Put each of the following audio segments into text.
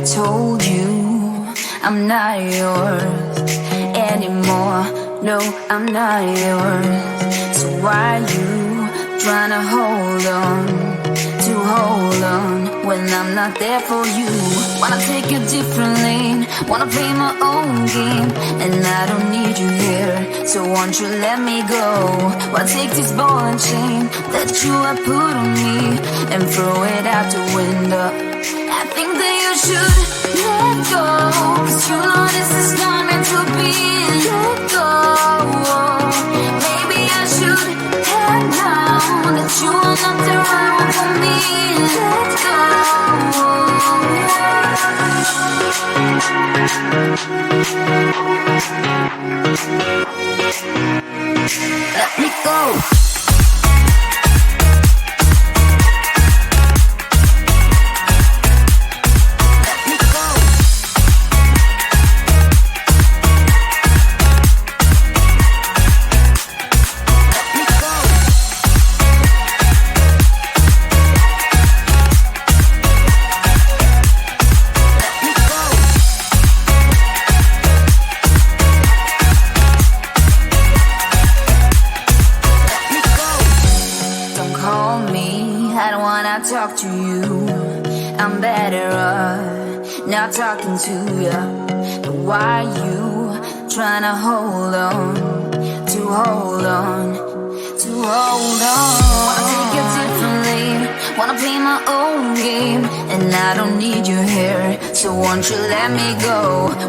told you I'm not yours anymore. No, I'm not yours. So why you trying to hold on when I'm not there for you? Wanna take a different lane, wanna play my own game, and I don't need you here, so won't you let me go? Wanna take this ball and chain that you have put on me and throw it out the window. I think that you should let go, 'cause you know this is not meant to be. Let go. Maybe I should have known that you are not the right one for me. Let go. Let me go. Talk to you, I'm better off not talking to you. But why you trying to hold on? Wanna take a different lane, wanna play my own game, and I don't need you here, so won't you let me go?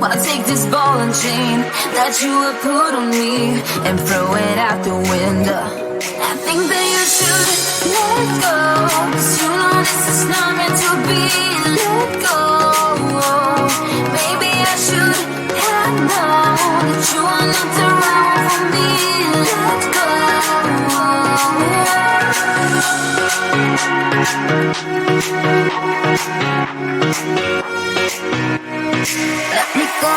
Wanna take this ball and chain that you have put on me and throw it out the window. I think that you should let go, 'cause you know this is not meant to be. Let go. Maybe I should have known that you are not the right one for me. Let go. Let me go.